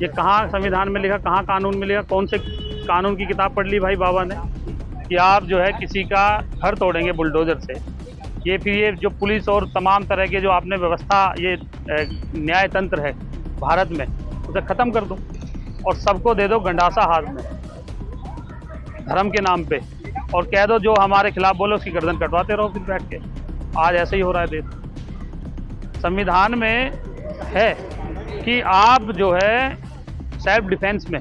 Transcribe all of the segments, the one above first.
ये कहाँ संविधान में लिखा, कहाँ कानून में लिखा, कौन से कानून की किताब पढ़ ली भाई बाबा ने कि आप जो है किसी का घर तोड़ेंगे बुलडोजर से। ये फिर ये जो पुलिस और तमाम तरह के जो आपने व्यवस्था, ये न्याय तंत्र है भारत में, उसे ख़त्म कर दो और सबको दे दो गंडासा हाथ में धर्म के नाम पे, और कह दो जो हमारे खिलाफ बोलो उसकी गर्दन कटवाते रहो फिर बैठ के। आज ऐसे ही हो रहा है देश। संविधान में है कि आप जो है सेल्फ डिफेंस में,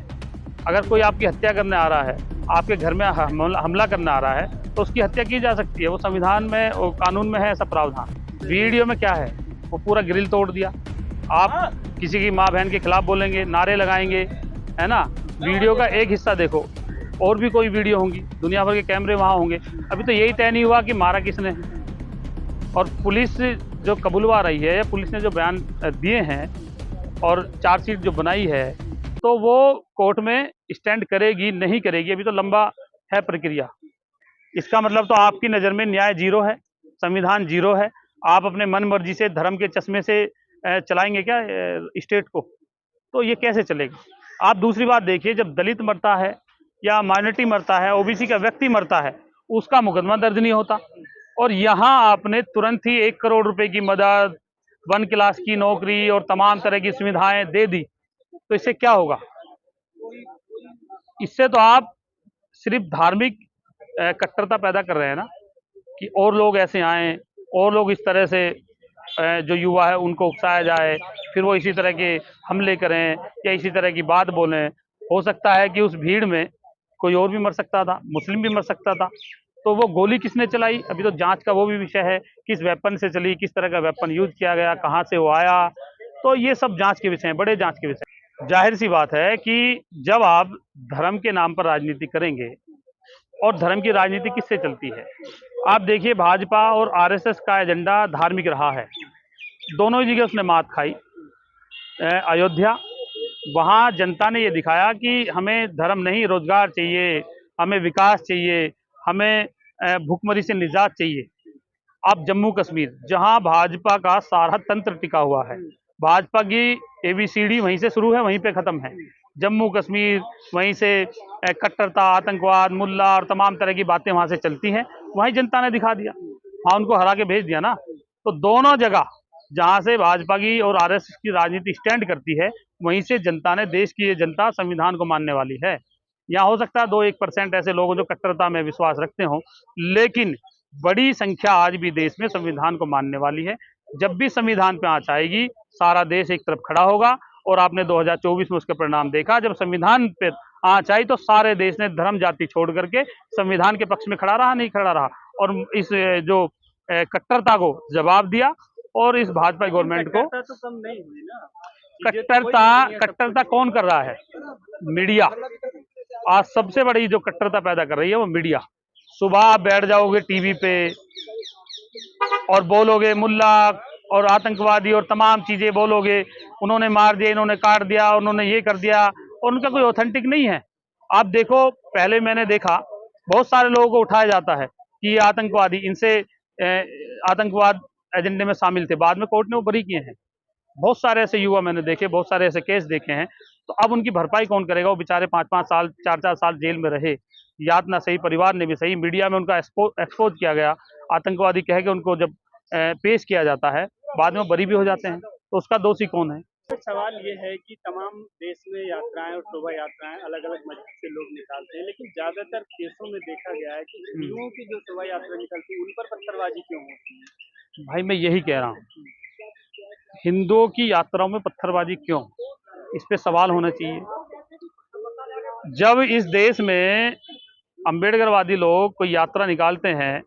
अगर कोई आपकी हत्या करने आ रहा है, आपके घर में हमला करने आ रहा है, तो उसकी हत्या की जा सकती है। वो संविधान में, वो कानून में है ऐसा प्रावधान। वीडियो में क्या है, वो पूरा ग्रिल तोड़ दिया। आप किसी की माँ बहन के खिलाफ बोलेंगे, नारे लगाएंगे, है ना। वीडियो का एक हिस्सा देखो, और भी कोई वीडियो होंगी, दुनिया भर के कैमरे वहाँ होंगे। अभी तो यही तय नहीं हुआ कि मारा किसने। और पुलिस जो कबूलवा रही है, या पुलिस ने जो बयान दिए हैं और चार्जशीट जो बनाई है, तो वो कोर्ट में स्टैंड करेगी नहीं करेगी, अभी तो लंबा है प्रक्रिया। इसका मतलब तो आपकी नज़र में न्याय जीरो है, संविधान जीरो है। आप अपने मन मर्जी से धर्म के चश्मे से चलाएंगे क्या स्टेट को? तो ये कैसे चलेगा? आप दूसरी बात देखिए, जब दलित मरता है या माइनॉरिटी मरता है, ओबीसी का व्यक्ति मरता है, उसका मुकदमा दर्ज नहीं होता। और यहाँ आपने तुरंत ही 1 करोड़ रुपए की मदद, 1 क्लास की नौकरी और तमाम तरह की सुविधाएं दे दी। तो इससे क्या होगा? इससे तो आप सिर्फ धार्मिक कट्टरता पैदा कर रहे हैं ना, कि और लोग ऐसे आए, और लोग इस तरह से जो युवा है उनको उकसाया जाए, फिर वो इसी तरह के हमले करें या इसी तरह की बात बोलें। हो सकता है कि उस भीड़ में कोई और भी मर सकता था, मुस्लिम भी मर सकता था। तो वो गोली किसने चलाई, अभी तो जांच का वो भी विषय है। किस वेपन से चली, किस तरह का वेपन यूज किया गया, कहाँ से वो आया, तो ये सब जांच के विषय हैं, बड़े जांच के विषय। जाहिर सी बात है कि जब आप धर्म के नाम पर राजनीति करेंगे, और धर्म की राजनीति किससे चलती है? आप देखिए, भाजपा और आरएसएस का एजेंडा धार्मिक रहा है। दोनों ही जगह उसने मात खाई। अयोध्या, वहाँ जनता ने ये दिखाया कि हमें धर्म नहीं, रोजगार चाहिए, हमें विकास चाहिए, हमें भुखमरी से निजात चाहिए। आप जम्मू कश्मीर, जहाँ भाजपा का सारा तंत्र टिका हुआ है, भाजपा की एबीसीडी वहीं से शुरू है, वहीं पे खत्म है। जम्मू कश्मीर, वहीं से कट्टरता, आतंकवाद, मुल्ला और तमाम तरह की बातें वहां से चलती हैं। वहीं जनता ने दिखा दिया, वहां उनको हरा के भेज दिया ना। तो दोनों जगह जहां से भाजपा की और आरएसएस की राजनीति स्टैंड करती है, वहीं से जनता ने, देश की ये जनता संविधान को मानने वाली है। यहाँ हो सकता है 2-1% ऐसे लोग जो कट्टरता में विश्वास रखते हों, लेकिन बड़ी संख्या आज भी देश में संविधान को मानने वाली है। जब भी संविधान पे आंच आएगी, सारा देश एक तरफ खड़ा होगा। और आपने 2024 में उसके परिणाम देखा, जब संविधान पे आंच आई तो सारे देश ने धर्म जाति छोड़ करके संविधान के पक्ष में खड़ा रहा, नहीं खड़ा रहा, और इस जो कट्टरता को जवाब दिया। और इस भाजपा गवर्नमेंट को तो कम नहीं हुई ना। कट्टरता कौन कर रहा है? मीडिया। आज सबसे बड़ी जो कट्टरता पैदा कर रही है वो मीडिया। सुबह आप बैठ जाओगे टीवी पे और बोलोगे मुल्ला और आतंकवादी और तमाम चीजें बोलोगे, उन्होंने मार दिया, इन्होंने काट दिया, उन्होंने ये कर दिया, और उनका कोई ऑथेंटिक नहीं है। आप देखो, पहले मैंने देखा बहुत सारे लोगों को उठाया जाता है कि ये आतंकवादी, इनसे आतंकवाद एजेंडे में शामिल थे, बाद में कोर्ट ने वो बरी किए हैं। बहुत सारे ऐसे युवा मैंने देखे, बहुत सारे ऐसे केस देखे हैं। तो अब उनकी भरपाई कौन करेगा? वो बेचारे 5-5 साल, 4-4 साल जेल में रहे, यातना सही, परिवार ने भी सही, मीडिया में उनका एक्सपोज किया गया, आतंकवादी कह के उनको जब पेश किया जाता है, बाद में बरी भी हो जाते हैं। तो उसका दोषी कौन है? सवाल ये है कि तमाम देश में यात्राएं और शोभा यात्राएं अलग अलग मस्जिद से लोग निकालते हैं, लेकिन ज्यादातर केसों में देखा गया है कि हिंदुओं की जो शोभा यात्रा निकलती है उन पर पत्थरबाजी क्यों होती है? भाई मैं यही कह रहा हूँ, हिंदुओं की यात्राओं में पत्थरबाजी क्यों, इस पे सवाल होना चाहिए। जब इस देश में अम्बेडकरवादी लोग कोई यात्रा निकालते हैं,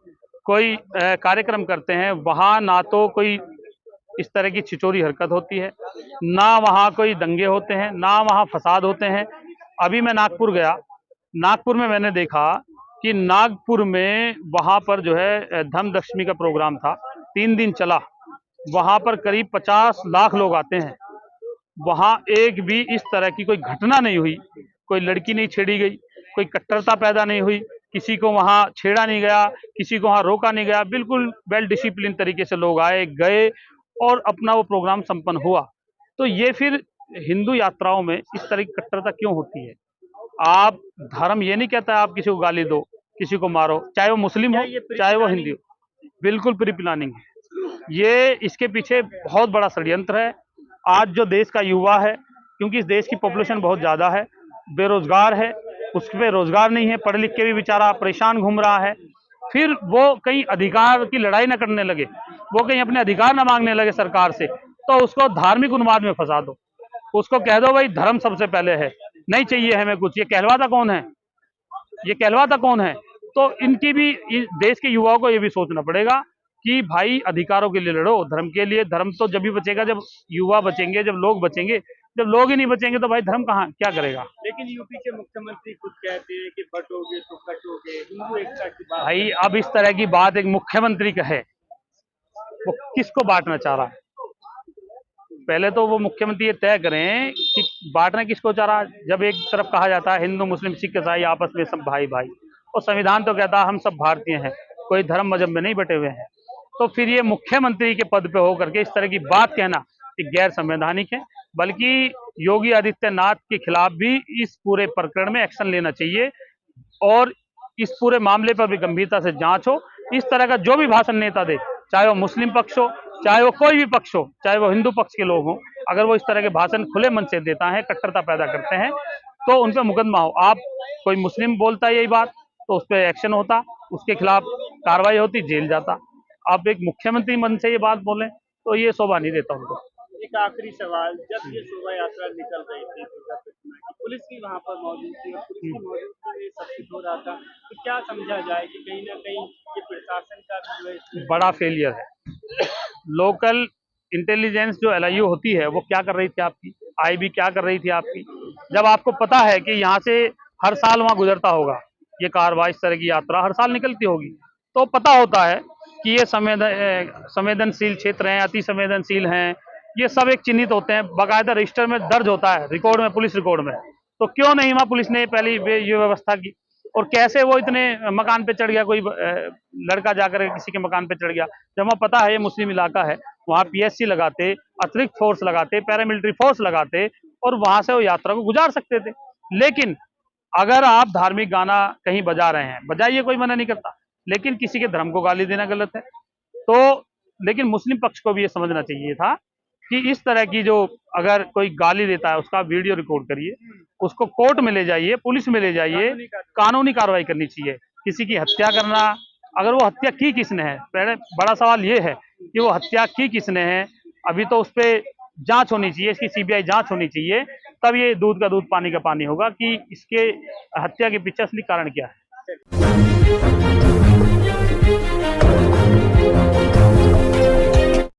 कोई कार्यक्रम करते हैं, वहां ना तो कोई इस तरह की छिचोरी हरकत होती है, ना वहां कोई दंगे होते हैं, ना वहां फसाद होते हैं। अभी मैं नागपुर गया, नागपुर में मैंने देखा कि नागपुर में वहां पर जो है धम्मदशमी का प्रोग्राम था, 3 दिन चला। वहां पर करीब 50 लाख लोग आते हैं। वहां एक भी इस तरह की कोई घटना नहीं हुई, कोई लड़की नहीं छेड़ी गई, कोई कट्टरता पैदा नहीं हुई, किसी को वहां छेड़ा नहीं गया, किसी को वहां रोका नहीं गया। बिल्कुल वेल डिसिप्लिन तरीके से लोग आए गए और अपना वो प्रोग्राम संपन्न हुआ। तो ये फिर हिंदू यात्राओं में इस तरह की कट्टरता क्यों होती है? आप धर्म ये नहीं कहता आप किसी को गाली दो, किसी को मारो, चाहे वो मुस्लिम हो, क्या ये प्री चाहे वो प्लानिंग? हिंदू हो। बिल्कुल प्री प्लानिंग है। ये इसके पीछे बहुत बड़ा षड्यंत्र है। आज जो देश का युवा है, क्योंकि इस देश की पॉपुलेशन बहुत ज़्यादा है, बेरोजगार है, उस पे रोजगार नहीं है, पढ़ लिख के भी बेचारा परेशान घूम रहा है। फिर वो कहीं अधिकार की लड़ाई ना करने लगे, वो कहीं अपने अधिकार ना मांगने लगे सरकार से, तो उसको धार्मिक उन्माद में फंसा दो। उसको कह दो भाई धर्म सबसे पहले है, नहीं चाहिए हमें कुछ। ये कहलवाता कौन है? ये कहलवाता कौन है? तो इनकी भी इस देश के युवाओं को ये भी सोचना पड़ेगा कि भाई अधिकारों के लिए लड़ो, धर्म के लिए। धर्म तो जब भी बचेगा जब युवा बचेंगे, जब लोग बचेंगे। जब लोग ही नहीं बचेंगे तो भाई धर्म कहाँ क्या करेगा? लेकिन यूपी के मुख्यमंत्री खुद कहते हैं कि बटोगे तो कटोगे, हिंदू एकता की बात भाई करते अब इस तरह की बात एक मुख्यमंत्री कहे, वो किसको बांटना चाह रहा है? पहले तो वो मुख्यमंत्री ये तय करें कि बांटना किसको चाह रहा है। जब एक तरफ कहा जाता है हिंदू मुस्लिम सिख ईसाई आपस में सब भाई भाई, और संविधान तो कहता है हम सब भारतीय हैं, कोई धर्म मजहब में नहीं बटे हुए हैं। तो फिर ये मुख्यमंत्री के पद पे होकर के इस तरह की बात कहना कि गैर संवैधानिक है। बल्कि योगी आदित्यनाथ के खिलाफ भी इस पूरे प्रकरण में एक्शन लेना चाहिए, और इस पूरे मामले पर भी गंभीरता से जांच हो। इस तरह का जो भी भाषण नेता दे, चाहे वो मुस्लिम पक्ष हो, चाहे वो कोई भी पक्ष हो, चाहे वो हिंदू पक्ष के लोग हों, अगर वो इस तरह के भाषण खुले मन से देता है, कट्टरता पैदा करते हैं, तो उन पर मुकदमा हो। आप कोई मुस्लिम बोलता है यही बात तो उस पर एक्शन होता, उसके खिलाफ कार्रवाई होती, जेल जाता। आप एक मुख्यमंत्री मन से ये बात बोलें तो ये शोभा नहीं देता उनको। हैं। एक आखिरी सवाल, जब ये शोभा यात्रा निकल रही थी दुर्गा प्रतिमा की, पुलिस भी वहां पर मौजूद थी और पुलिस की मौजूदगी में सब कुछ हो रहा था, तो क्या समझा जाए कि कहीं ना कहीं ये प्रशासन का भी जो है इसमें बड़ा फेलियर है। लोकल इंटेलिजेंस जो एलआईयू होती है वो क्या कर रही थी आपकी, आईबी क्या कर रही थी आपकी? जब आपको पता है कि यहाँ से हर साल वहां गुजरता होगा ये कारवाई, इस तरह की यात्रा हर साल निकलती होगी, तो पता होता है कि ये संवेदनशील क्षेत्र हैं, अति संवेदनशील हैं, ये सब एक चिन्हित होते हैं, बाकायदा रजिस्टर में दर्ज होता है, रिकॉर्ड में, पुलिस रिकॉर्ड में। तो क्यों नहीं वहां पुलिस ने पहली ये व्यवस्था की? और कैसे वो इतने मकान पे चढ़ गया, कोई लड़का जाकर किसी के मकान पे चढ़ गया, जब वहां पता है ये मुस्लिम इलाका है? वहां पीएससी लगाते, अतिरिक्त फोर्स लगाते, पैरामिलिट्री फोर्स लगाते, और वहां से वो यात्रा को गुजार सकते थे। लेकिन अगर आप धार्मिक गाना कहीं बजा रहे हैं, बजाइए, कोई मना नहीं करता, लेकिन किसी के धर्म को गाली देना गलत है। तो लेकिन मुस्लिम पक्ष को भी ये समझना चाहिए था कि इस तरह की जो, अगर कोई गाली देता है उसका वीडियो रिकॉर्ड करिए, उसको कोर्ट में ले जाइए, पुलिस में ले जाइए, कानूनी कार्रवाई करनी चाहिए। किसी की हत्या करना, अगर वो हत्या की किसने है, पहले बड़ा सवाल ये है कि वो हत्या की किसने है। अभी तो उस पर जांच होनी चाहिए, इसकी सीबीआई जांच होनी चाहिए, तब ये दूध का दूध पानी का पानी होगा कि इसके हत्या के पीछे असली कारण क्या है।